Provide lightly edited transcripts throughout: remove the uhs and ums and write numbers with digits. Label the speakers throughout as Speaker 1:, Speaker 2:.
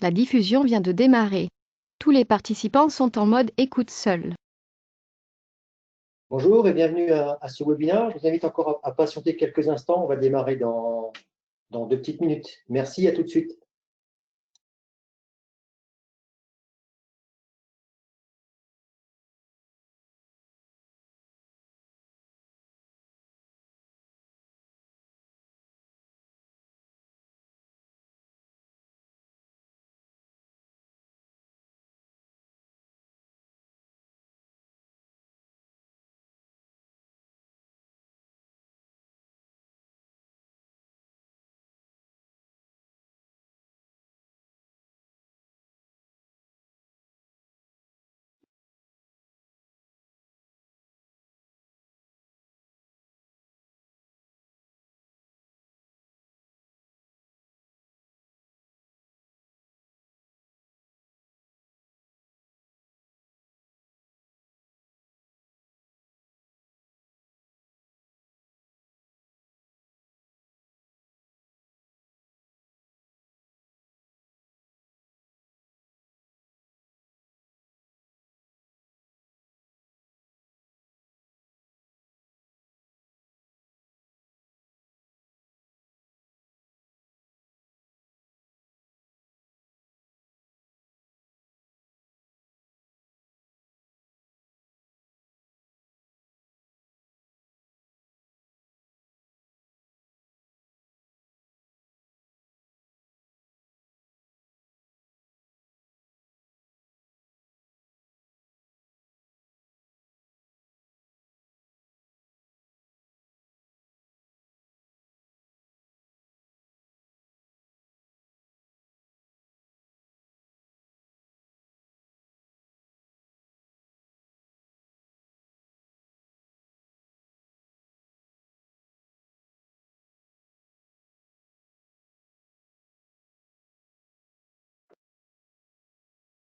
Speaker 1: La diffusion vient de démarrer. Tous les participants sont en mode écoute seul.
Speaker 2: Bonjour et bienvenue à ce webinaire. Je vous invite encore à patienter quelques instants. On va démarrer dans 2 petites minutes. Merci, à tout de suite.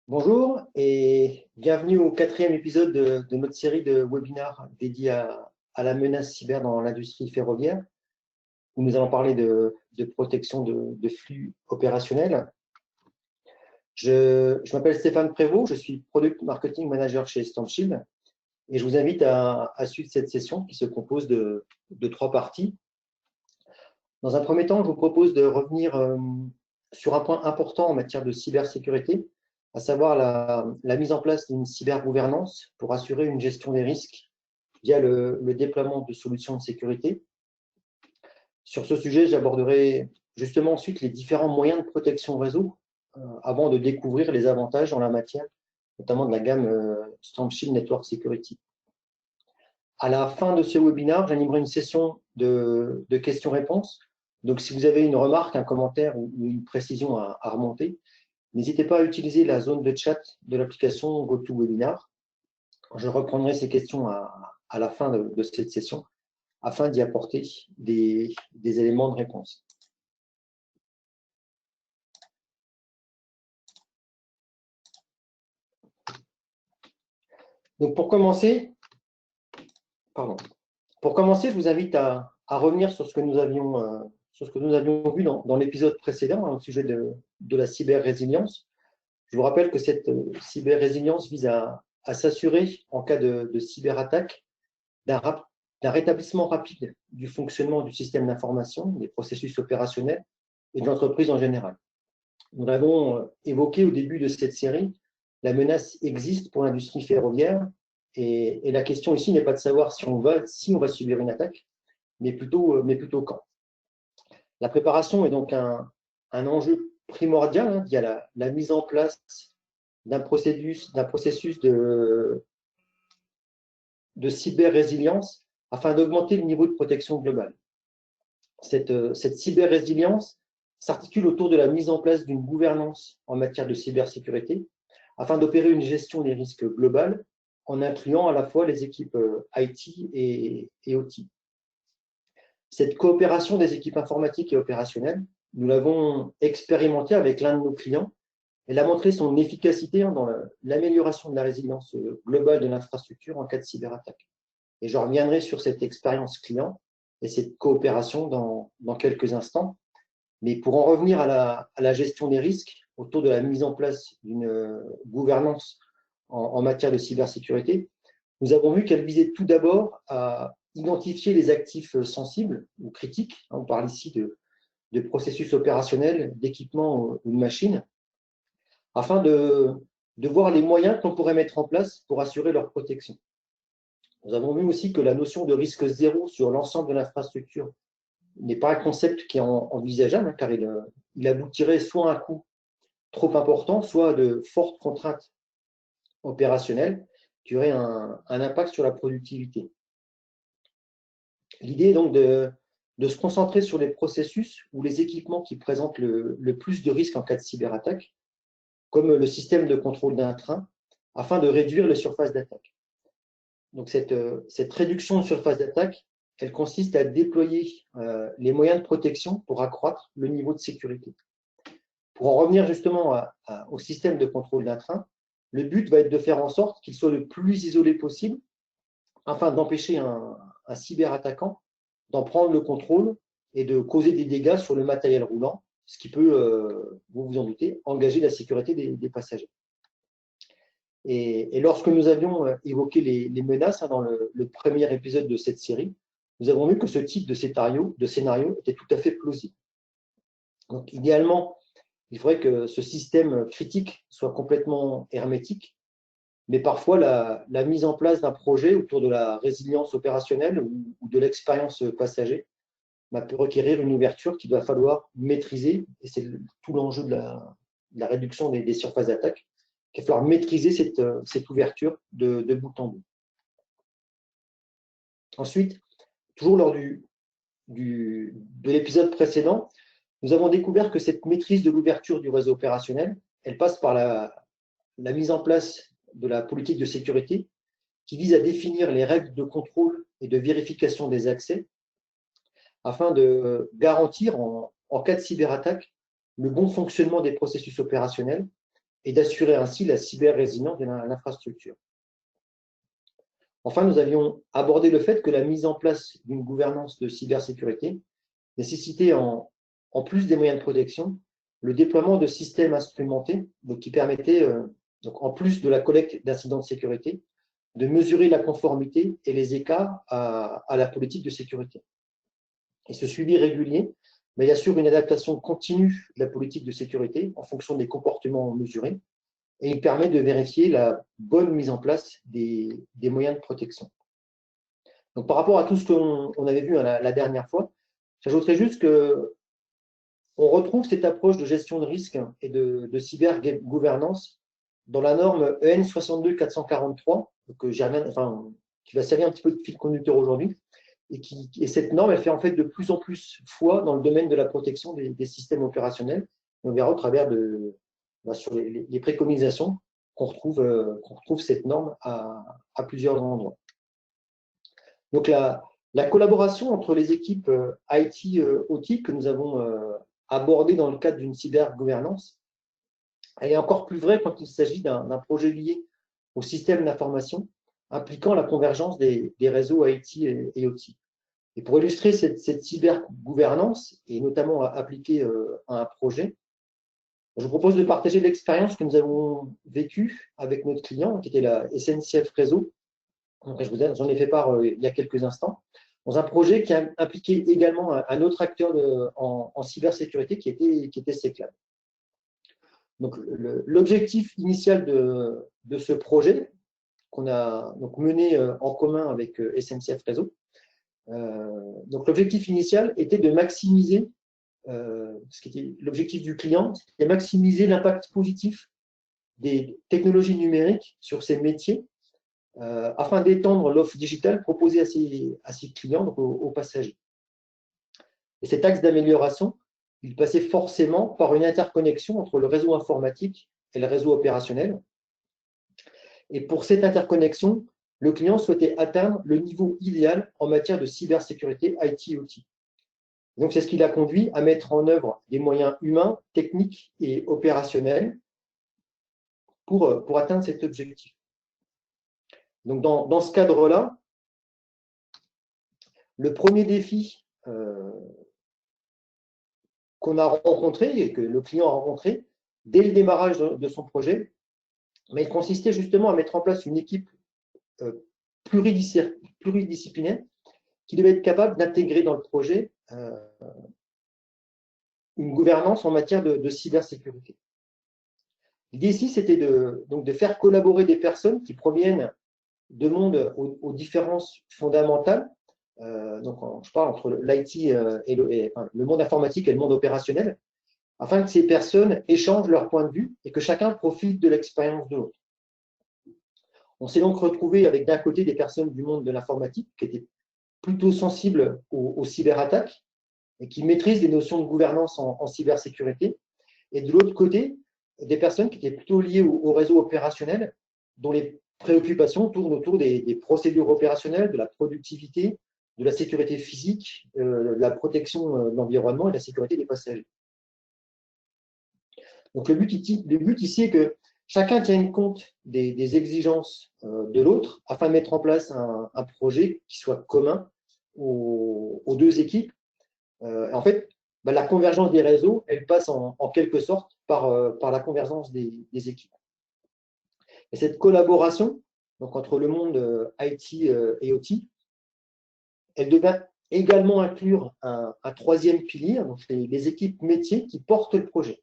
Speaker 2: Bonjour et bienvenue au 4e épisode de notre série de webinaires dédiés à la menace cyber dans l'industrie ferroviaire, où nous allons parler de protection de flux opérationnels. Je m'appelle Stéphane Prévost, je suis Product Marketing Manager chez StormShield et je vous invite à suivre cette session qui se compose de 3 parties. Dans un premier temps, je vous propose de revenir sur un point important en matière de cybersécurité, à savoir la mise en place d'une cybergouvernance pour assurer une gestion des risques via le déploiement de solutions de sécurité. Sur ce sujet, j'aborderai justement ensuite les différents moyens de protection réseau avant de découvrir les avantages en la matière, notamment de la gamme StormShield Network Security. À la fin de ce webinaire, j'animerai une session de questions-réponses. Donc, si vous avez une remarque, un commentaire ou une précision à remonter, n'hésitez pas à utiliser la zone de chat de l'application GoToWebinar. Je reprendrai ces questions à la fin de cette session afin d'y apporter des éléments de réponse. Donc, pour commencer, je vous invite à revenir sur ce que nous avions vu dans l'épisode précédent, au sujet de la cyber-résilience. Je vous rappelle que cette cyber-résilience vise à s'assurer, en cas de cyberattaque, d'un rétablissement rapide du fonctionnement du système d'information, des processus opérationnels et de l'entreprise en général. Nous l'avons évoqué au début de cette série, la menace existe pour l'industrie ferroviaire et la question ici n'est pas de savoir si on va subir une attaque, mais plutôt quand. La préparation est donc un enjeu primordial. Il y a la mise en place d'un processus de cyber-résilience afin d'augmenter le niveau de protection globale. Cette cyber-résilience s'articule autour de la mise en place d'une gouvernance en matière de cybersécurité afin d'opérer une gestion des risques globales en incluant à la fois les équipes IT et OT. Cette coopération des équipes informatiques et opérationnelles, nous l'avons expérimentée avec l'un de nos clients. Elle a montré son efficacité dans l'amélioration de la résilience globale de l'infrastructure en cas de cyberattaque. Et je reviendrai sur cette expérience client et cette coopération dans quelques instants. Mais pour en revenir à la gestion des risques, autour de la mise en place d'une gouvernance en matière de cybersécurité, nous avons vu qu'elle visait tout d'abord à identifier les actifs sensibles ou critiques. On parle ici de processus opérationnels, d'équipements ou de machines, afin de voir les moyens qu'on pourrait mettre en place pour assurer leur protection. Nous avons vu aussi que la notion de risque zéro sur l'ensemble de l'infrastructure n'est pas un concept qui est envisageable, car il aboutirait soit à un coût trop important, soit de fortes contraintes opérationnelles qui auraient un impact sur la productivité. L'idée est donc de se concentrer sur les processus ou les équipements qui présentent le plus de risques en cas de cyberattaque, comme le système de contrôle d'un train, afin de réduire les surfaces d'attaque. Donc cette réduction de surface d'attaque, elle consiste à déployer les moyens de protection pour accroître le niveau de sécurité. Pour en revenir justement au système de contrôle d'un train, le but va être de faire en sorte qu'il soit le plus isolé possible afin d'empêcher un cyberattaquant d'en prendre le contrôle et de causer des dégâts sur le matériel roulant, ce qui peut, vous vous en doutez, engager la sécurité des passagers. Et lorsque nous avions évoqué les menaces dans le premier épisode de cette série, nous avons vu que ce type de scénario était tout à fait plausible. Donc, idéalement, il faudrait que ce système critique soit complètement hermétique, mais parfois la mise en place d'un projet autour de la résilience opérationnelle ou de l'expérience passager peut requérir une ouverture qu'il va falloir maîtriser, et c'est tout l'enjeu de la réduction des surfaces d'attaque, qu'il va falloir maîtriser cette ouverture de bout en bout. Ensuite, toujours lors de l'épisode précédent, nous avons découvert que cette maîtrise de l'ouverture du réseau opérationnel, elle passe par la mise en place de la politique de sécurité qui vise à définir les règles de contrôle et de vérification des accès afin de garantir, en cas de cyberattaque, le bon fonctionnement des processus opérationnels et d'assurer ainsi la cyber-résilience de l'infrastructure. Enfin, nous avions abordé le fait que la mise en place d'une gouvernance de cybersécurité nécessitait, en plus des moyens de protection, le déploiement de systèmes instrumentés qui permettaient, en plus de la collecte d'incidents de sécurité, de mesurer la conformité et les écarts à la politique de sécurité. Et ce suivi régulier il assure une adaptation continue de la politique de sécurité en fonction des comportements mesurés, et il permet de vérifier la bonne mise en place des moyens de protection. Donc, par rapport à tout ce qu'on avait vu la dernière fois, j'ajouterais juste qu'on retrouve cette approche de gestion de risque et de cybergouvernance dans la norme EN 62443, qui va servir un petit peu de fil conducteur aujourd'hui. Et cette norme, elle fait en fait de plus en plus foi dans le domaine de la protection des systèmes opérationnels. On verra au travers sur les préconisations qu'on retrouve cette norme à plusieurs endroits. Donc la collaboration entre les équipes IT-OT que nous avons abordées dans le cadre d'une cybergouvernance, elle est encore plus vraie quand il s'agit d'un projet lié au système d'information impliquant la convergence des réseaux IT et OT. Et pour illustrer cette cybergouvernance, et notamment appliquée à un projet, je vous propose de partager l'expérience que nous avons vécue avec notre client, qui était la SNCF Réseau. J'en ai fait part il y a quelques instants, dans un projet qui a impliqué également un autre acteur en cybersécurité qui était Seclab. Donc, l'objectif initial de ce projet, qu'on a donc mené en commun avec SNCF Réseau, donc l'objectif initial était de maximiser, ce qui était l'objectif du client, c'était maximiser l'impact positif des technologies numériques sur ces métiers afin d'étendre l'offre digitale proposée à ses clients, donc aux passagers. Et cet axe d'amélioration, il passait forcément par une interconnexion entre le réseau informatique et le réseau opérationnel. Et pour cette interconnexion, le client souhaitait atteindre le niveau idéal en matière de cybersécurité IT-OT. Donc, c'est ce qui l'a conduit à mettre en œuvre des moyens humains, techniques et opérationnels pour atteindre cet objectif. Donc, dans ce cadre-là, le premier défi qu'on a rencontré et que le client a rencontré, dès le démarrage de son projet, mais il consistait justement à mettre en place une équipe pluridisciplinaire qui devait être capable d'intégrer dans le projet une gouvernance en matière de cybersécurité. L'idée ici, c'était donc de faire collaborer des personnes qui proviennent de mondes aux différences fondamentales. Donc, je parle entre l'IT et le monde informatique et le monde opérationnel, afin que ces personnes échangent leur point de vue et que chacun profite de l'expérience de l'autre. On s'est donc retrouvé avec d'un côté des personnes du monde de l'informatique qui étaient plutôt sensibles aux cyberattaques et qui maîtrisent les notions de gouvernance en cybersécurité, et de l'autre côté, des personnes qui étaient plutôt liées au réseau opérationnel, dont les préoccupations tournent autour des procédures opérationnelles, de la productivité, de la sécurité physique, de la protection de l'environnement et de la sécurité des passagers. Donc le but ici est que chacun tienne compte des exigences de l'autre afin de mettre en place un projet qui soit commun aux deux équipes. En fait, la convergence des réseaux, elle passe en quelque sorte par la convergence des équipes. Et cette collaboration donc, entre le monde IT et OT, elle devait également inclure un troisième pilier, donc les équipes métiers qui portent le projet.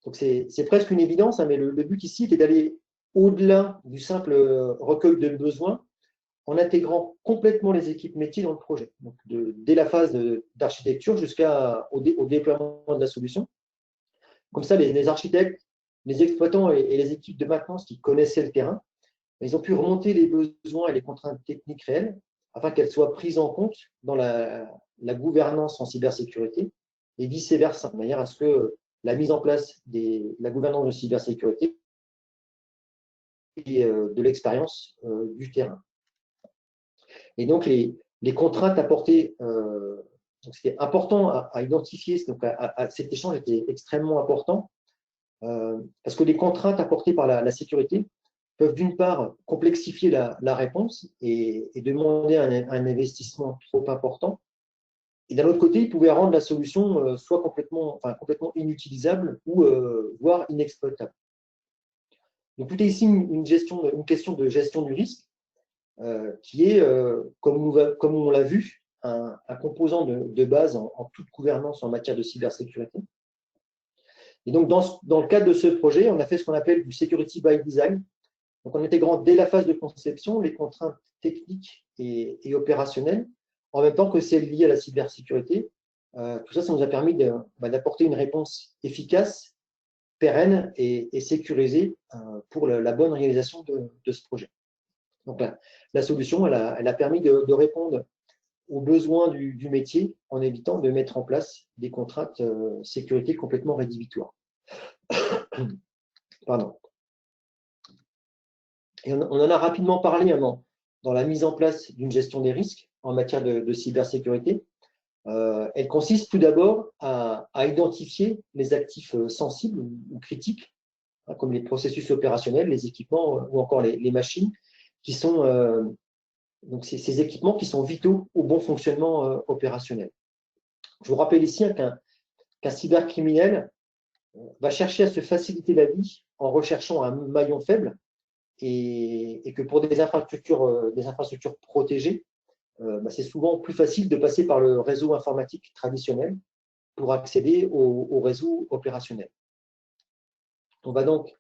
Speaker 2: Donc c'est presque une évidence, hein, mais le but ici était d'aller au-delà du simple recueil de besoins en intégrant complètement les équipes métiers dans le projet, donc dès la phase d'architecture jusqu'au déploiement de la solution. Comme ça, les architectes, les exploitants et les équipes de maintenance qui connaissaient le terrain, ils ont pu remonter les besoins et les contraintes techniques réelles afin qu'elles soient prises en compte dans la gouvernance en cybersécurité et vice-versa, de manière à ce que la mise en place de la gouvernance de cybersécurité et de l'expérience du terrain. Et donc, les contraintes apportées, c'était important à identifier, donc cet échange était extrêmement important, parce que les contraintes apportées par la sécurité peuvent d'une part complexifier la réponse et demander un investissement trop important, et d'un autre côté, ils pouvaient rendre la solution soit complètement inutilisable ou voire inexploitable. Donc, tout est ici une question de gestion du risque, qui est, comme on l'a vu, un composant de base en toute gouvernance en matière de cybersécurité. Et donc, dans le cadre de ce projet, on a fait ce qu'on appelle du security by design. Donc, en intégrant dès la phase de conception les contraintes techniques et opérationnelles, en même temps que celles liées à la cybersécurité. Tout ça, ça nous a permis d'apporter une réponse efficace, pérenne et sécurisée pour la bonne réalisation de ce projet. Donc, la solution, elle a permis de répondre aux besoins du métier en évitant de mettre en place des contraintes sécurité complètement rédhibitoires. Pardon. Et on en a rapidement parlé dans la mise en place d'une gestion des risques en matière de cybersécurité. Elle consiste tout d'abord à identifier les actifs sensibles ou critiques, hein, comme les processus opérationnels, les équipements ou encore les machines, qui sont donc ces équipements qui sont vitaux au bon fonctionnement opérationnel. Je vous rappelle ici hein, qu'un cybercriminel va chercher à se faciliter la vie en recherchant un maillon faible et que pour des infrastructures protégées, c'est souvent plus facile de passer par le réseau informatique traditionnel pour accéder au réseau opérationnel. On va donc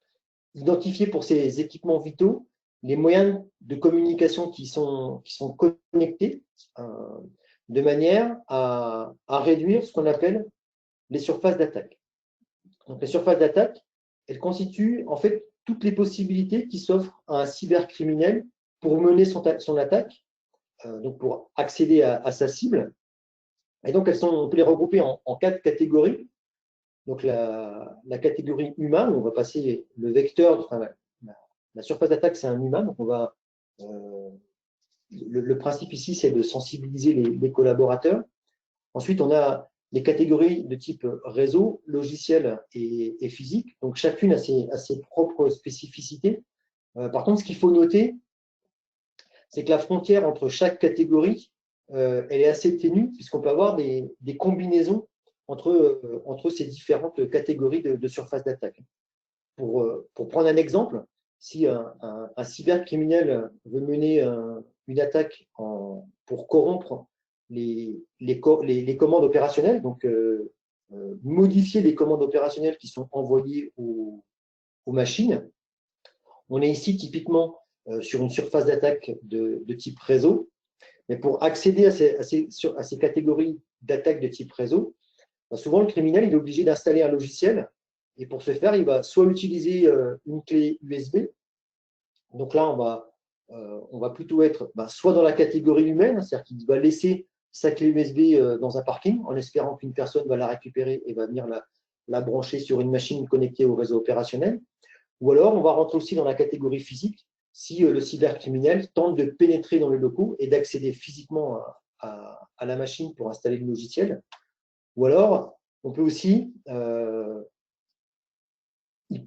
Speaker 2: identifier pour ces équipements vitaux les moyens de communication qui sont connectés de manière à réduire ce qu'on appelle les surfaces d'attaque. Donc, les surfaces d'attaque, elles constituent en fait toutes les possibilités qui s'offrent à un cybercriminel pour mener son attaque, donc pour accéder à sa cible. Et donc, on peut les regrouper en 4 catégories. Donc, la catégorie humain, où on va passer le vecteur, la surface d'attaque, c'est un humain. Donc, le principe ici, c'est de sensibiliser les collaborateurs. Ensuite, on a les catégories de type réseau, logiciel et physique. Donc, chacune a ses propres spécificités. Par contre, ce qu'il faut noter, c'est que la frontière entre chaque catégorie, elle est assez ténue, puisqu'on peut avoir des combinaisons entre ces différentes catégories de surface d'attaque. Pour prendre un exemple, si un cybercriminel veut mener une attaque pour corrompre les commandes opérationnelles, donc modifier les commandes opérationnelles qui sont envoyées aux machines, on est ici typiquement sur une surface d'attaque de type réseau. Mais pour accéder à ces catégories d'attaque de type réseau, souvent le criminel il est obligé d'installer un logiciel. Et pour ce faire, il va soit utiliser une clé USB. Donc là, on va plutôt être soit dans la catégorie humaine, c'est-à-dire qu'il va laisser sa clé USB dans un parking en espérant qu'une personne va la récupérer et va venir la brancher sur une machine connectée au réseau opérationnel. Ou alors, on va rentrer aussi dans la catégorie physique si le cybercriminel tente de pénétrer dans les locaux et d'accéder physiquement à la machine pour installer le logiciel. Ou alors, on peut aussi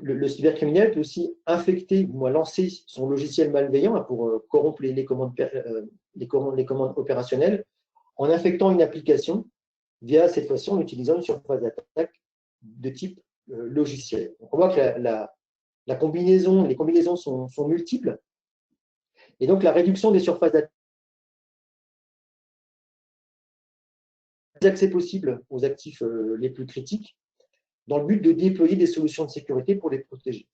Speaker 2: le cybercriminel peut aussi infecter ou lancer son logiciel malveillant pour corrompre les commandes opérationnelles en infectant une application via cette fois-ci en utilisant une surface d'attaque de type logiciel. Donc on voit que les combinaisons sont multiples et donc la réduction des surfaces d'attaque accès possibles aux actifs les plus critiques dans le but de déployer des solutions de sécurité pour les protéger.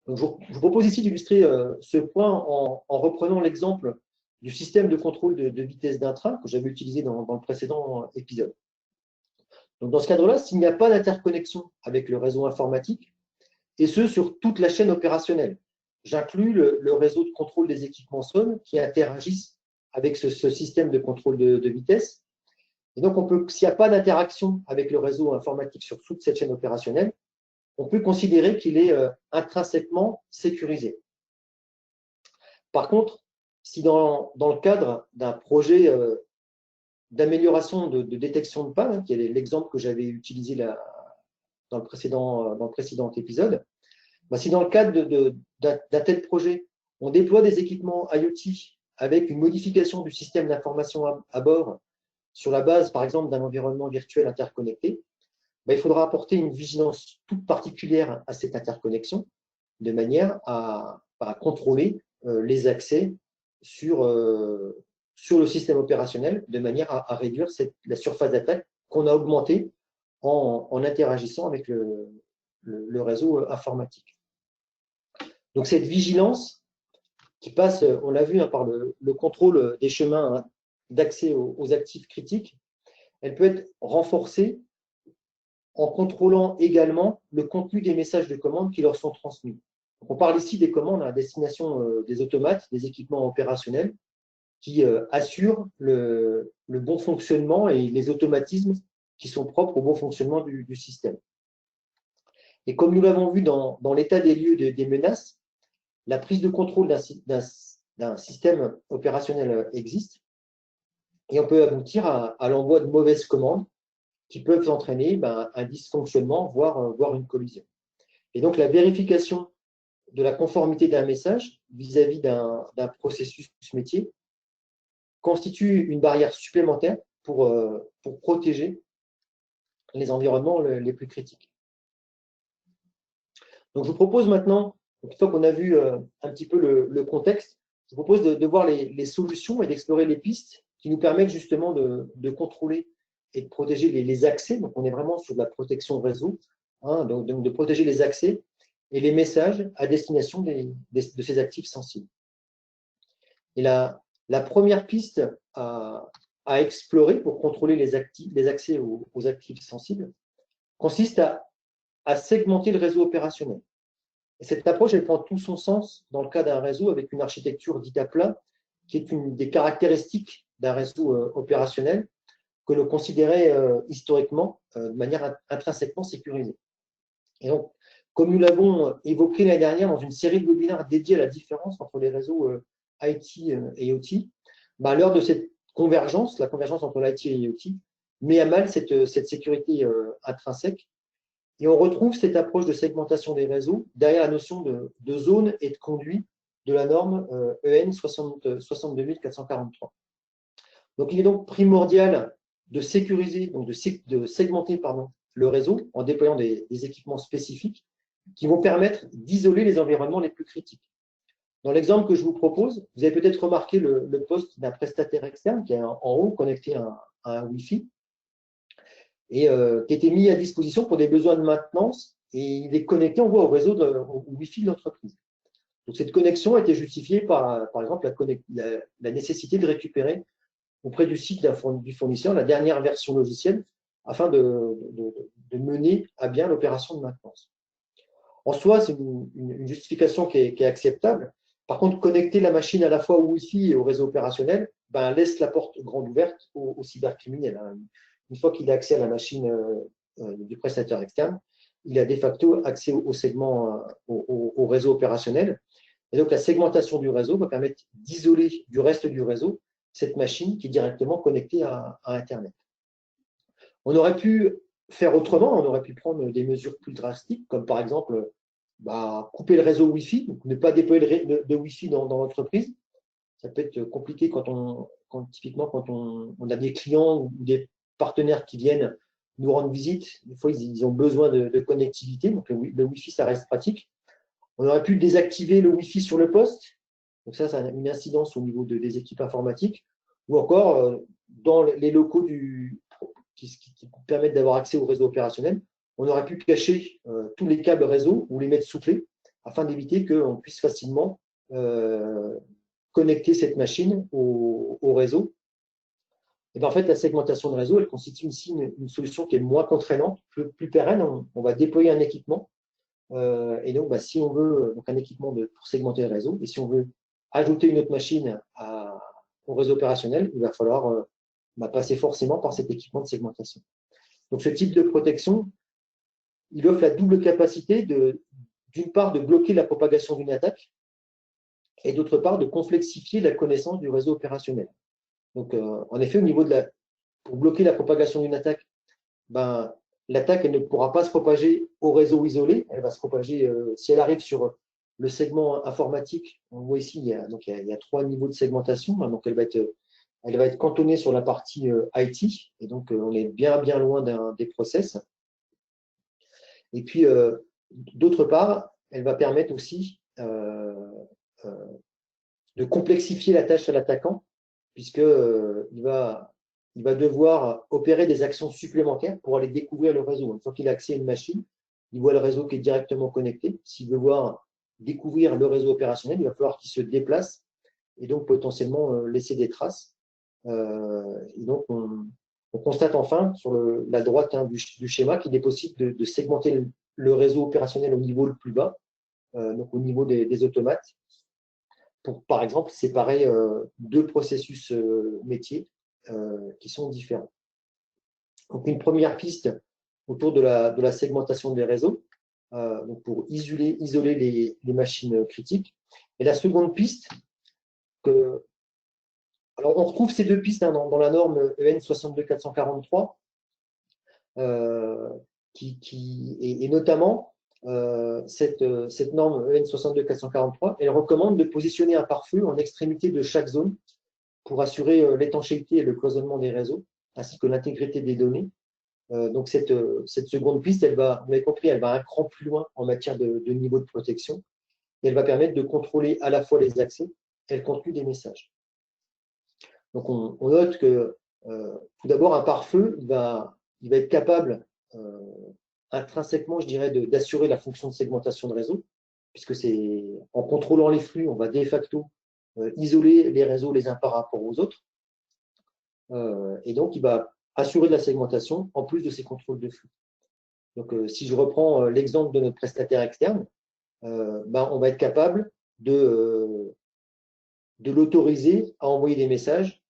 Speaker 2: Donc, je vous propose ici d'illustrer ce point en reprenant l'exemple du système de contrôle de vitesse d'un train que j'avais utilisé dans le précédent épisode. Donc, dans ce cadre-là, s'il n'y a pas d'interconnexion avec le réseau informatique, et ce sur toute la chaîne opérationnelle, j'inclus le réseau de contrôle des équipements SON qui interagissent avec ce système de contrôle de vitesse. Et donc, s'il n'y a pas d'interaction avec le réseau informatique sur toute cette chaîne opérationnelle, on peut considérer qu'il est intrinsèquement sécurisé. Par contre, si dans le cadre d'un projet d'amélioration de détection de panne, qui est l'exemple que j'avais utilisé dans le précédent épisode, si dans le cadre d'un tel projet, on déploie des équipements IoT avec une modification du système d'information à bord sur la base, par exemple, d'un environnement virtuel interconnecté, il faudra apporter une vigilance toute particulière à cette interconnexion de manière à contrôler les accès sur le système opérationnel, de manière à réduire la surface d'attaque qu'on a augmentée en interagissant avec le réseau informatique. Donc cette vigilance qui passe, on l'a vu, par le contrôle des chemins d'accès aux actifs critiques, elle peut être renforcée en contrôlant également le contenu des messages de commande qui leur sont transmis. Donc, on parle ici des commandes à destination des automates, des équipements opérationnels qui assurent le bon fonctionnement et les automatismes qui sont propres au bon fonctionnement du système. Et comme nous l'avons vu dans l'état des lieux des menaces, la prise de contrôle d'un système opérationnel existe et on peut aboutir à l'envoi de mauvaises commandes qui peuvent entraîner un dysfonctionnement, voire une collision. Et donc, la vérification de la conformité d'un message vis-à-vis d'un processus métier constitue une barrière supplémentaire pour protéger les environnements les plus critiques. Donc, je vous propose maintenant, une fois qu'on a vu un petit peu le contexte, je vous propose de voir les solutions et d'explorer les pistes qui nous permettent justement de contrôler et de protéger les accès. Donc, on est vraiment sur de la protection réseau, donc de protéger les accès et les messages à destination de ces actifs sensibles. Et la première piste à explorer pour contrôler les accès aux actifs sensibles consiste à segmenter le réseau opérationnel. Et cette approche, elle prend tout son sens dans le cas d'un réseau avec une architecture dite à plat, qui est une des caractéristiques d'un réseau opérationnel que l'on considérait historiquement de manière intrinsèquement sécurisée. Et donc, comme nous l'avons évoqué l'année dernière dans une série de webinaires dédiés à la différence entre les réseaux IT et OT, à l'heure de cette convergence, la convergence entre l'IT et l'IoT, met à mal cette sécurité intrinsèque. Et on retrouve cette approche de segmentation des réseaux derrière la notion de zone et de conduit de la norme EN 62443. Donc, il est donc primordial de sécuriser, donc de segmenter le réseau en déployant des équipements spécifiques qui vont permettre d'isoler les environnements les plus critiques. Dans l'exemple que je vous propose, vous avez peut-être remarqué le poste d'un prestataire externe qui est en haut connecté à un Wi-Fi et qui a été mis à disposition pour des besoins de maintenance et il est connecté, on voit, au réseau au Wi-Fi de l'entreprise. Donc cette connexion a été justifiée par exemple, la nécessité de récupérer auprès du site du fournisseur la dernière version logicielle afin de mener à bien l'opération de maintenance. En soi, c'est une justification qui est acceptable. Par contre, connecter la machine à la fois au Wi-Fi et au réseau opérationnel laisse la porte grande ouverte aux cybercriminels. Une fois qu'il a accès à la machine du prestataire externe, il a de facto accès au segment, au réseau opérationnel. Et donc, la segmentation du réseau va permettre d'isoler du reste du réseau cette machine qui est directement connectée à Internet. On aurait pu faire autrement, on aurait pu prendre des mesures plus drastiques, comme par exemple couper le réseau Wi-Fi, donc ne pas déployer de Wi-Fi dans l'entreprise. Ça peut être compliqué typiquement quand on a des clients ou des partenaires qui viennent nous rendre visite. Des fois, ils ont besoin de connectivité, donc le Wi-Fi, ça reste pratique. On aurait pu désactiver le Wi-Fi sur le poste, donc ça a une incidence au niveau des équipes informatiques, ou encore dans les locaux qui permettent d'avoir accès au réseau opérationnel, on aurait pu cacher tous les câbles réseau ou les mettre sous clé afin d'éviter qu'on puisse facilement connecter cette machine au réseau. Et bien, en fait, la segmentation de réseau, elle constitue ici une solution qui est moins contraignante, plus pérenne. On va déployer un équipement. Et donc, si on veut un équipement pour segmenter le réseau, et si on veut ajouter une autre machine au réseau opérationnel, il va falloir passer forcément par cet équipement de segmentation. Donc, ce type de protection, il offre la double capacité d'une part de bloquer la propagation d'une attaque et d'autre part de complexifier la connaissance du réseau opérationnel. Donc, en effet, pour bloquer la propagation d'une attaque, l'attaque, elle ne pourra pas se propager au réseau isolé. Elle va se propager, si elle arrive sur le segment informatique, on voit ici, il y a 3 niveaux de segmentation. Donc, elle va être cantonnée sur la partie IT. Et donc, on est bien loin des process. Et puis, d'autre part, elle va permettre aussi de complexifier la tâche à l'attaquant, puisqu'il va devoir opérer des actions supplémentaires pour aller découvrir le réseau. Une fois qu'il a accès à une machine, il voit le réseau qui est directement connecté. S'il veut découvrir le réseau opérationnel, il va falloir qu'il se déplace et donc potentiellement laisser des traces. Et donc, on constate enfin sur la droite du schéma qu'il est possible de segmenter le réseau opérationnel au niveau le plus bas, donc au niveau des automates, pour, par exemple, séparer 2 processus métiers qui sont différents. Donc, une première piste autour de la segmentation des réseaux, donc pour isoler les machines critiques. Et la seconde piste, alors on retrouve ces 2 pistes dans la norme EN 62443, et notamment cette norme EN 62443, elle recommande de positionner un pare-feu en extrémité de chaque zone pour assurer l'étanchéité et le cloisonnement des réseaux, ainsi que l'intégrité des données. Donc, cette seconde piste, vous avez compris, elle va un cran plus loin en matière de niveau de protection. Et elle va permettre de contrôler à la fois les accès et le contenu des messages. Donc, on note que tout d'abord, un pare-feu, il va être capable intrinsèquement, je dirais, d'assurer la fonction de segmentation de réseau, puisque c'est en contrôlant les flux, on va de facto isoler les réseaux les uns par rapport aux autres. Et donc, il va assurer de la segmentation en plus de ces contrôles de flux. Donc, si je reprends l'exemple de notre prestataire externe, on va être capable de l'autoriser à envoyer des messages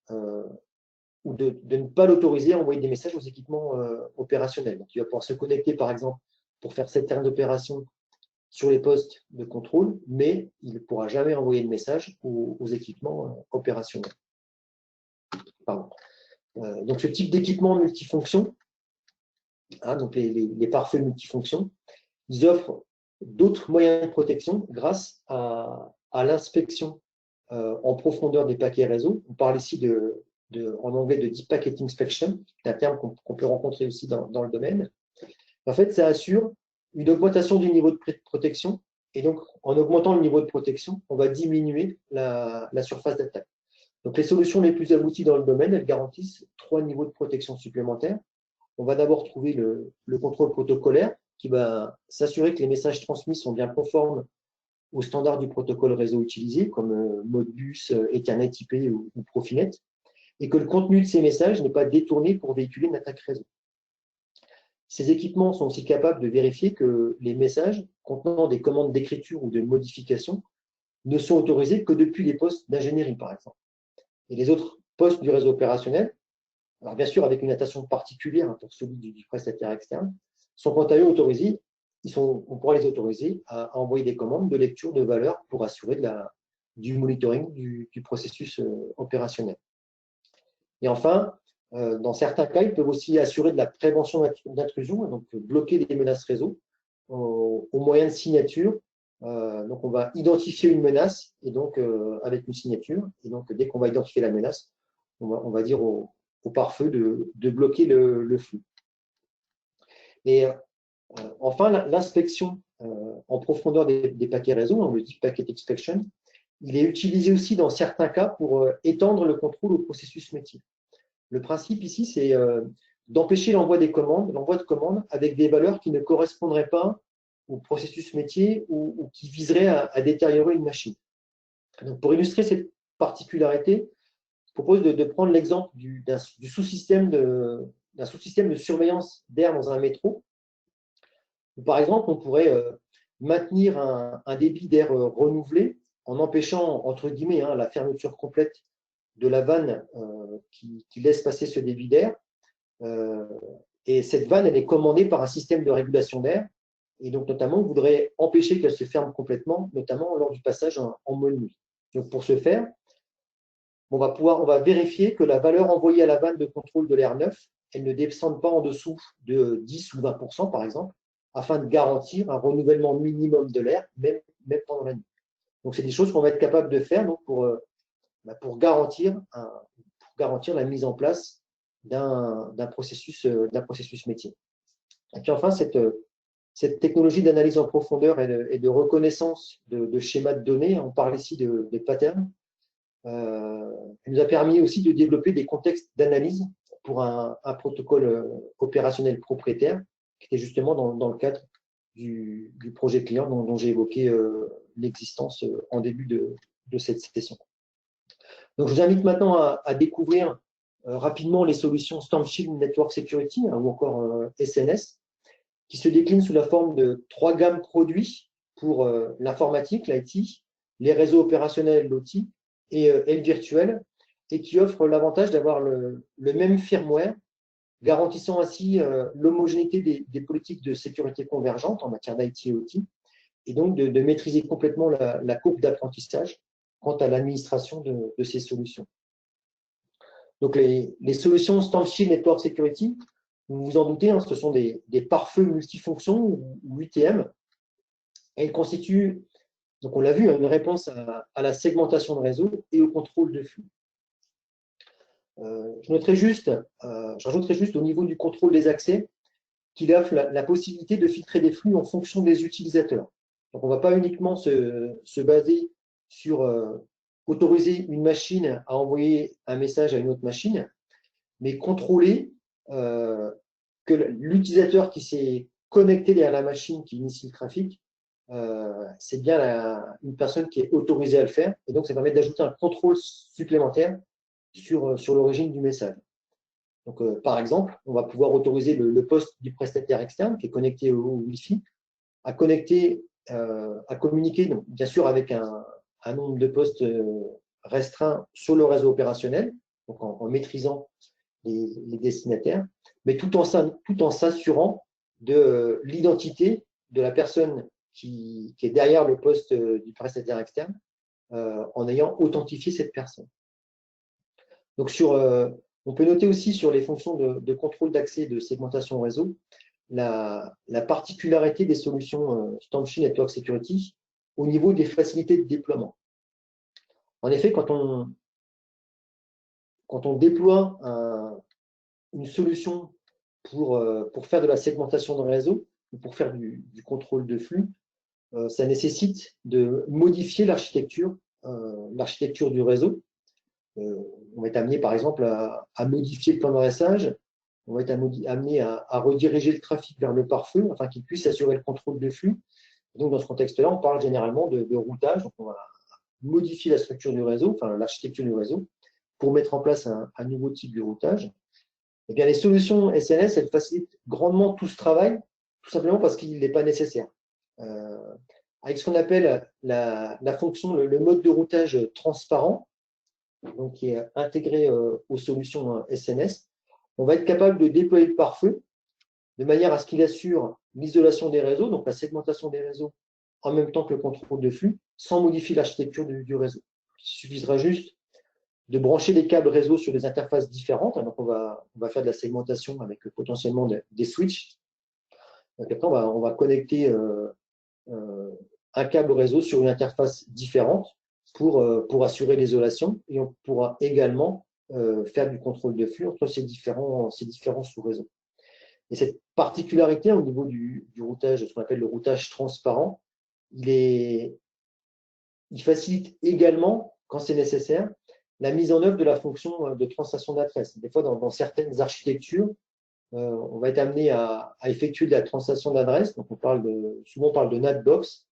Speaker 2: ou de ne pas l'autoriser à envoyer des messages aux équipements opérationnels. Donc, il va pouvoir se connecter, par exemple, pour faire certaines opérations sur les postes de contrôle, mais il ne pourra jamais envoyer de message aux équipements opérationnels. Pardon. Donc, ce type d'équipement multifonction, donc les pare-feux multifonctions, ils offrent d'autres moyens de protection grâce à l'inspection en profondeur des paquets réseau. On parle ici en anglais de Deep Packet Inspection, c'est un terme qu'on peut rencontrer aussi dans le domaine. En fait, ça assure une augmentation du niveau de protection. Et donc, en augmentant le niveau de protection, on va diminuer la surface d'attaque. Donc, les solutions les plus abouties dans le domaine, elles garantissent 3 niveaux de protection supplémentaires. On va d'abord trouver le contrôle protocolaire qui va s'assurer que les messages transmis sont bien conformes aux standards du protocole réseau utilisé, comme Modbus, Ethernet IP ou Profinet, et que le contenu de ces messages n'est pas détourné pour véhiculer une attaque réseau. Ces équipements sont aussi capables de vérifier que les messages contenant des commandes d'écriture ou de modification ne sont autorisés que depuis les postes d'ingénierie, par exemple. Et les autres postes du réseau opérationnel, alors bien sûr avec une attention particulière pour celui du prestataire externe, sont quant à eux autorisés, on pourra les autoriser à envoyer des commandes de lecture de valeur pour assurer du monitoring du processus opérationnel. Et enfin, dans certains cas, ils peuvent aussi assurer de la prévention d'intrusion, donc bloquer des menaces réseau au moyen de signature. Donc, on va identifier une menace et donc avec une signature. Et donc, dès qu'on va identifier la menace, on va dire au pare-feu de bloquer le flux. Et enfin, l'inspection en profondeur des paquets réseau, on le dit packet inspection, il est utilisé aussi dans certains cas pour étendre le contrôle au processus métier. Le principe ici, c'est d'empêcher l'envoi de commandes avec des valeurs qui ne correspondraient pas au processus métier ou qui viseraient à détériorer une machine. Donc, pour illustrer cette particularité, je propose de prendre l'exemple d'un sous-système de surveillance d'air dans un métro. Par exemple, on pourrait maintenir un débit d'air renouvelé en empêchant, entre guillemets, la fermeture complète de la vanne qui laisse passer ce débit d'air. Et cette vanne, elle est commandée par un système de régulation d'air. Et donc, notamment, on voudrait empêcher qu'elle se ferme complètement, notamment lors du passage en mode nuit. Donc, pour ce faire, on va vérifier que la valeur envoyée à la vanne de contrôle de l'air neuf, elle ne descende pas en dessous de 10 ou 20%, par exemple, afin de garantir un renouvellement minimum de l'air, même pendant la nuit. Donc, c'est des choses qu'on va être capable de faire donc, pour garantir la mise en place d'un processus métier. Et puis enfin, cette technologie d'analyse en profondeur et de reconnaissance de schémas de données, on parle ici de patterns, elle nous a permis aussi de développer des contextes d'analyse pour un protocole opérationnel propriétaire qui était justement dans le cadre du projet client dont j'ai évoqué l'existence en début de cette session. Donc, je vous invite maintenant à découvrir rapidement les solutions StormShield Network Security ou encore SNS, qui se déclinent sous la forme de 3 gammes produits pour l'informatique, l'IT, les réseaux opérationnels, l'OT, et le virtuel, et qui offrent l'avantage d'avoir le même firmware, garantissant ainsi l'homogénéité des politiques de sécurité convergente en matière d'IT et OT, et donc de maîtriser complètement la courbe d'apprentissage quant à l'administration de ces solutions. Donc, les solutions StormShield Network Security, vous vous en doutez, ce sont des pare-feux multifonctions ou UTM. Elles constituent, donc on l'a vu, une réponse à la segmentation de réseau et au contrôle de flux. Je rajouterai juste au niveau du contrôle des accès qu'il offre la possibilité de filtrer des flux en fonction des utilisateurs. Donc, on ne va pas uniquement se baser sur autoriser une machine à envoyer un message à une autre machine, mais contrôler que l'utilisateur qui s'est connecté à la machine qui initie le trafic, c'est bien une personne qui est autorisée à le faire. Et donc, ça permet d'ajouter un contrôle supplémentaire sur l'origine du message. Donc, par exemple, on va pouvoir autoriser le poste du prestataire externe qui est connecté au Wi-Fi à communiquer, donc, bien sûr, avec un nombre de postes restreint sur le réseau opérationnel, donc en maîtrisant les destinataires, mais tout en s'assurant de l'identité de la personne qui est derrière le poste du prestataire externe, en ayant authentifié cette personne. Donc, on peut noter aussi sur les fonctions de contrôle d'accès de segmentation réseau la particularité des solutions StormShield Network Security au niveau des facilités de déploiement. En effet, quand quand on déploie une solution pour faire de la segmentation de réseau ou pour faire du contrôle de flux, ça nécessite de modifier l'architecture du réseau. On va être amené, par exemple, à modifier le plan d'adressage. On va être amené à rediriger le trafic vers le pare-feu afin qu'il puisse assurer le contrôle de flux. Donc, dans ce contexte-là, on parle généralement de routage. Donc, on va modifier la structure du réseau, enfin l'architecture du réseau, pour mettre en place un nouveau type de routage. Eh bien, les solutions SNS, elles facilitent grandement tout ce travail, tout simplement parce qu'il n'est pas nécessaire. Avec ce qu'on appelle la fonction, le mode de routage transparent, donc qui est intégré aux solutions SNS, on va être capable de déployer le pare-feu de manière à ce qu'il assure l'isolation des réseaux, donc la segmentation des réseaux, en même temps que le contrôle de flux, sans modifier l'architecture du réseau. Il suffisera juste de brancher des câbles réseau sur des interfaces différentes. Donc, on va faire de la segmentation avec potentiellement des switches. Donc, après, on va connecter un câble réseau sur une interface différente pour assurer l'isolation. Et on pourra également faire du contrôle de flux entre ces différents sous-réseaux. Et cette particularité au niveau du routage, ce qu'on appelle le routage transparent, il facilite également, quand c'est nécessaire, la mise en œuvre de la fonction de translation d'adresse. Des fois, dans certaines architectures, on va être amené à effectuer de la translation d'adresse. Donc, souvent on parle de NATBox.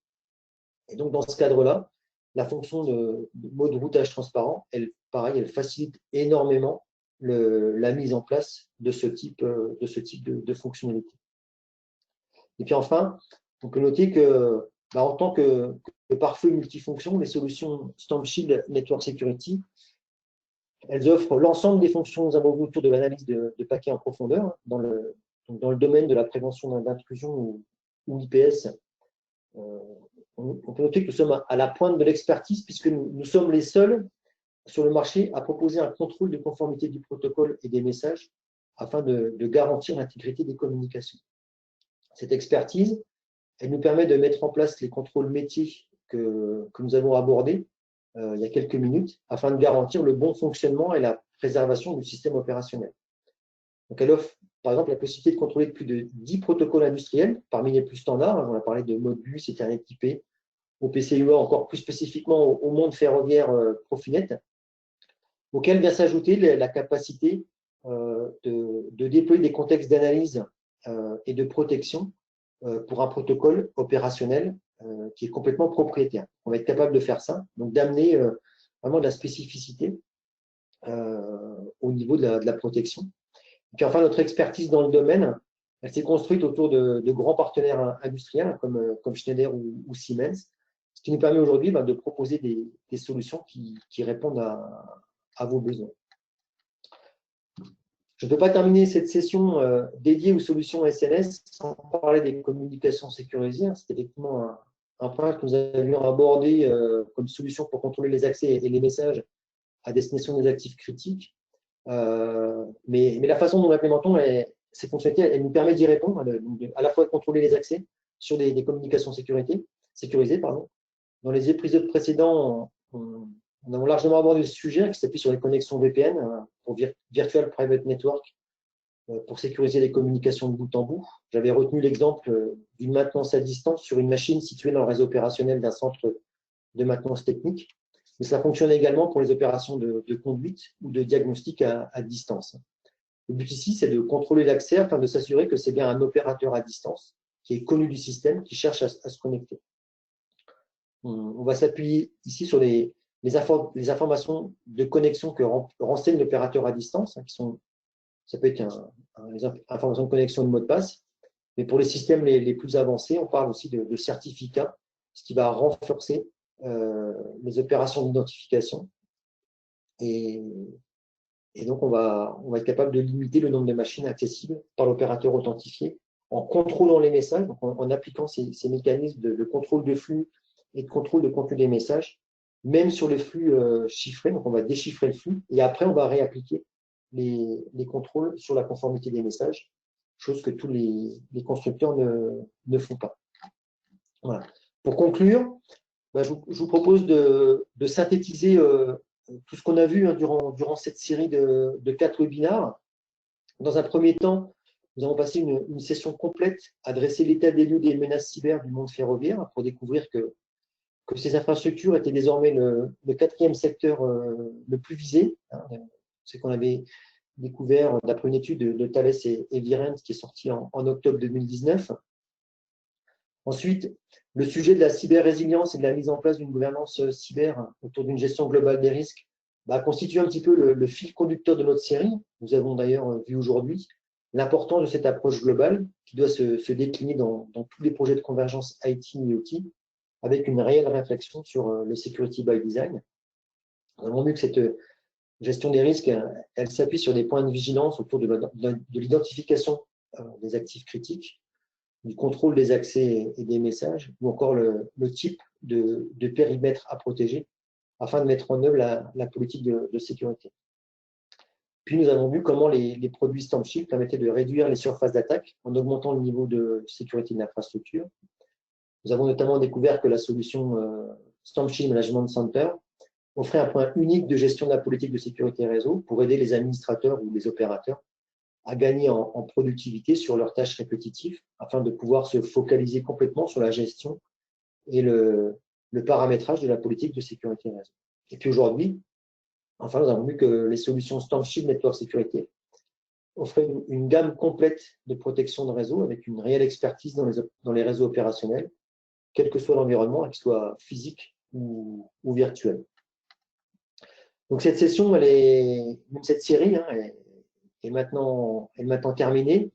Speaker 2: Et donc, dans ce cadre-là, la fonction de mode routage transparent, elle facilite énormément la mise en place de ce type de fonctionnalité. Et puis enfin, on peut noter que en tant que pare-feu multifonction, les solutions StormShield Network Security, elles offrent l'ensemble des fonctions autour de l'analyse de paquets en profondeur dans le domaine de la prévention d'intrusion ou IPS. On peut noter que nous sommes à la pointe de l'expertise puisque nous sommes les seuls sur le marché à proposer un contrôle de conformité du protocole et des messages afin de garantir l'intégrité des communications. Cette expertise, elle nous permet de mettre en place les contrôles métiers que nous avons abordés il y a quelques minutes afin de garantir le bon fonctionnement et la préservation du système opérationnel. Donc, elle offre par exemple la possibilité de contrôler plus de 10 protocoles industriels parmi les plus standards. On a parlé de Modbus, Ethernet IP, OPC UA, encore plus spécifiquement au monde ferroviaire Profinet, auquel vient s'ajouter la capacité de déployer des contextes d'analyse et de protection pour un protocole opérationnel qui est complètement propriétaire. On va être capable de faire ça, donc d'amener vraiment de la spécificité au niveau de la protection. Et puis enfin, notre expertise dans le domaine, elle s'est construite autour de grands partenaires industriels comme Schneider ou Siemens, ce qui nous permet aujourd'hui de proposer des solutions qui répondent à vos besoins. Je ne peux pas terminer cette session dédiée aux solutions SNS sans parler des communications sécurisées. C'est effectivement un point que nous avions abordé comme solution pour contrôler les accès et les messages à destination des actifs critiques. Mais la façon dont nous l'implémentons, ces fonctionnalités, elle nous permet d'y répondre, à la fois de contrôler les accès sur des communications sécurisées. Dans les épisodes précédents, on a largement abordé le sujet qui s'appuie sur les connexions VPN pour Virtual Private Network pour sécuriser les communications de bout en bout. J'avais retenu l'exemple d'une maintenance à distance sur une machine située dans le réseau opérationnel d'un centre de maintenance technique. Mais cela fonctionne également pour les opérations de conduite ou de diagnostic à distance. Le but ici, c'est de contrôler l'accès afin de s'assurer que c'est bien un opérateur à distance qui est connu du système, qui cherche à se connecter. On va s'appuyer ici sur les informations de connexion que renseigne l'opérateur à distance, ça peut être les informations de connexion de mot de passe, mais pour les systèmes les plus avancés, on parle aussi de certificats, ce qui va renforcer les opérations d'identification. Et donc, on va être capable de limiter le nombre de machines accessibles par l'opérateur authentifié en contrôlant les messages, donc en appliquant ces mécanismes de contrôle de flux et de contrôle de contenu des messages, même sur les flux chiffrés. Donc, on va déchiffrer le flux et après, on va réappliquer les contrôles sur la conformité des messages, chose que tous les constructeurs ne font pas. Voilà. Pour conclure, je vous propose de synthétiser tout ce qu'on a vu durant cette série de 4 webinaires. Dans un premier temps, nous avons passé une session complète à dresser l'état des lieux des menaces cyber du monde ferroviaire pour découvrir que ces infrastructures étaient désormais le quatrième secteur le plus visé. C'est qu'on avait découvert d'après une étude de Thales et Virent qui est sortie en octobre 2019. Ensuite, le sujet de la cyber-résilience et de la mise en place d'une gouvernance cyber autour d'une gestion globale des risques constitue un petit peu le fil conducteur de notre série. Nous avons d'ailleurs vu aujourd'hui l'importance de cette approche globale qui doit se décliner dans tous les projets de convergence IT et IoT avec une réelle réflexion sur le security by design. Nous avons vu que cette gestion des risques, elle s'appuie sur des points de vigilance autour de l'identification des actifs critiques, du contrôle des accès et des messages, ou encore le type de périmètre à protéger afin de mettre en œuvre la politique de sécurité. Puis nous avons vu comment les produits StormShield permettaient de réduire les surfaces d'attaque en augmentant le niveau de sécurité de l'infrastructure. Nous avons notamment découvert que la solution StormShield Management Center offrait un point unique de gestion de la politique de sécurité réseau pour aider les administrateurs ou les opérateurs à gagner en productivité sur leurs tâches répétitives afin de pouvoir se focaliser complètement sur la gestion et le paramétrage de la politique de sécurité réseau. Et puis aujourd'hui, enfin, nous avons vu que les solutions StormShield Network Security offraient une gamme complète de protection de réseau avec une réelle expertise dans les réseaux opérationnels, quel que soit l'environnement, qu'il soit physique ou virtuel. Donc cette session, cette série est maintenant terminée.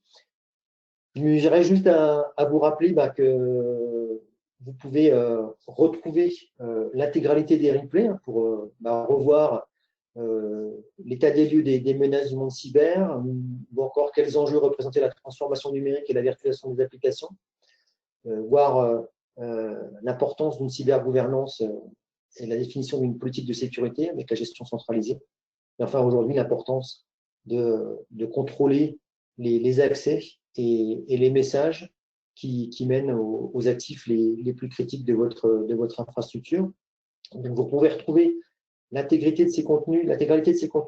Speaker 2: J'irais juste à vous rappeler que vous pouvez retrouver l'intégralité des replays pour revoir l'état des lieux des menaces du monde cyber, ou encore quels enjeux représentaient la transformation numérique et la virtualisation des applications, voir l'importance d'une cybergouvernance et la définition d'une politique de sécurité avec la gestion centralisée. Et enfin, aujourd'hui, l'importance de contrôler les accès et les messages qui mènent aux actifs les plus critiques de votre infrastructure. Donc, vous pouvez retrouver l'intégralité de ces contenus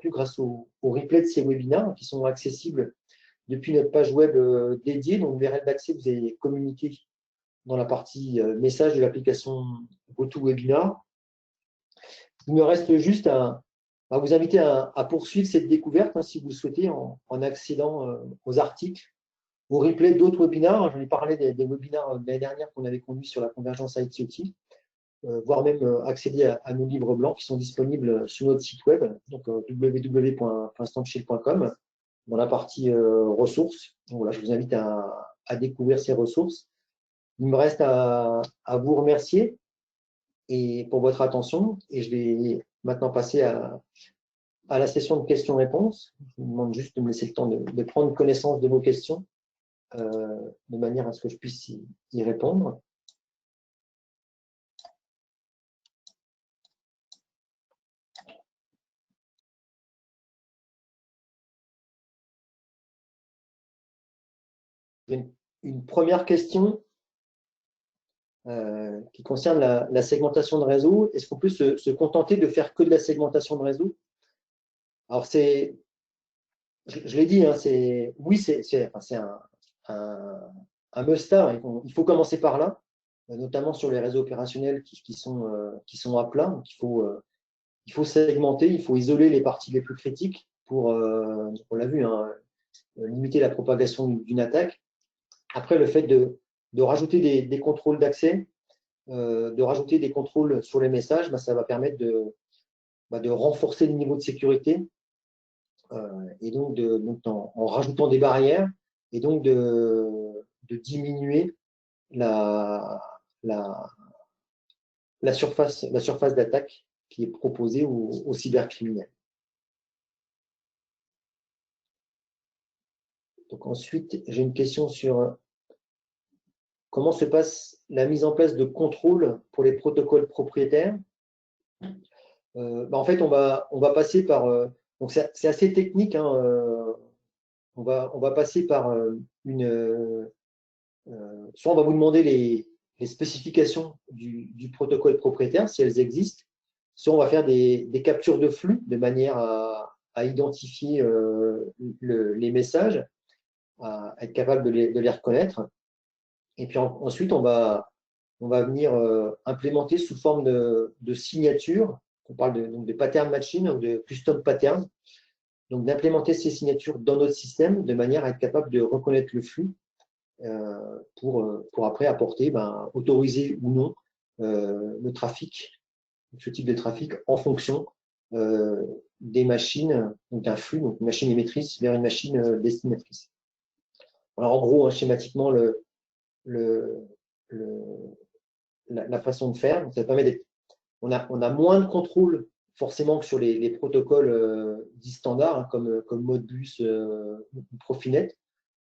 Speaker 2: grâce au replay de ces webinaires qui sont accessibles depuis notre page web dédiée. Donc, les règles d'accès, vous avez communiqué dans la partie message de l'application GoToWebinar. Il me reste juste à vous inviter à poursuivre cette découverte si vous le souhaitez en accédant aux articles, aux replays d'autres webinaires. J'en ai parlé des webinaires de l'année dernière qu'on avait conduits sur la convergence IT-OT, voire même accéder à nos livres blancs qui sont disponibles sur notre site web, donc www.stormshield.com, dans la partie ressources. Donc, voilà, je vous invite à découvrir ces ressources. Il me reste à vous remercier et pour votre attention, et je vais maintenant passer à la session de questions-réponses. Je vous demande juste de me laisser le temps de prendre connaissance de vos questions de manière à ce que je puisse y répondre. Une première question qui concerne la segmentation de réseau. Est-ce qu'on peut se contenter de faire que de la segmentation de réseau? Alors, je l'ai dit, oui, c'est un must-have. Il faut commencer par là, notamment sur les réseaux opérationnels qui sont à plat. Donc, il faut segmenter, il faut isoler les parties les plus critiques pour, on l'a vu, limiter la propagation d'une attaque. Après, le fait de rajouter des contrôles d'accès, de rajouter des contrôles sur les messages, ça va permettre de renforcer le niveau de sécurité et donc, en rajoutant des barrières et donc de diminuer la surface d'attaque qui est proposée aux cybercriminels. Donc ensuite, j'ai une question sur comment se passe la mise en place de contrôles pour les protocoles propriétaires. En fait, on va passer par… donc c'est assez technique. On va passer par soit on va vous demander les spécifications du protocole propriétaire, si elles existent, soit on va faire des captures de flux de manière à identifier les messages, à être capable de les reconnaître. Et puis ensuite, on va venir implémenter sous forme de signatures. On parle donc de pattern matching ou de custom pattern. Donc d'implémenter ces signatures dans notre système de manière à être capable de reconnaître le flux pour après apporter, autoriser ou non le trafic, ce type de trafic en fonction des machines, donc d'un flux, donc une machine émettrice vers une machine destinatrice. Alors en gros, schématiquement, la façon de faire, ça permet d'être, on a moins de contrôle forcément que sur les protocoles dits standards, comme Modbus ou Profinet,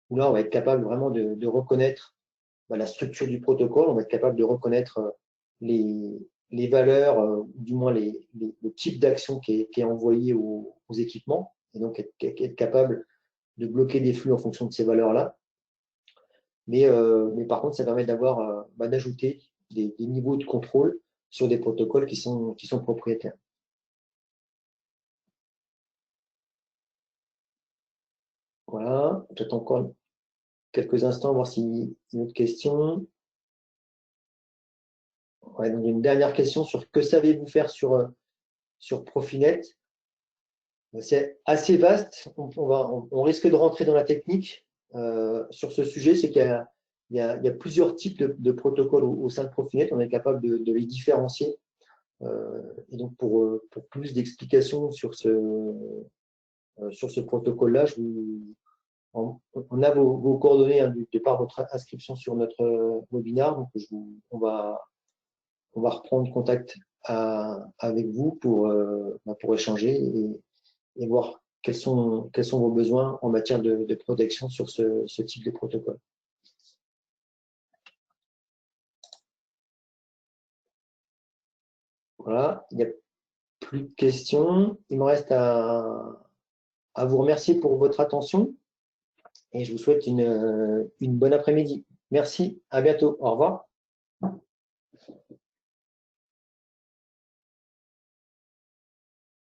Speaker 2: où là, on va être capable vraiment de reconnaître la structure du protocole, on va être capable de reconnaître les valeurs, ou du moins le type d'action qui est envoyé aux équipements, et donc être capable de bloquer des flux en fonction de ces valeurs-là. Mais par contre, ça permet d'ajouter des niveaux de contrôle sur des protocoles qui sont propriétaires. Voilà, peut-être encore quelques instants, voir s'il y a une autre question. Ouais, donc une dernière question sur que savez-vous faire sur Profinet. C'est assez vaste, on risque de rentrer dans la technique sur ce sujet, c'est qu'il y a plusieurs types de protocoles au sein de Profinet, on est capable de les différencier. Et donc pour plus d'explications sur ce protocole-là, on a vos coordonnées de par votre inscription sur notre webinaire, donc on va reprendre contact avec vous pour échanger et voir quels sont vos besoins en matière de protection sur ce type de protocole. Voilà, il n'y a plus de questions. Il me reste à vous remercier pour votre attention et je vous souhaite une bonne après-midi. Merci, à bientôt. Au revoir.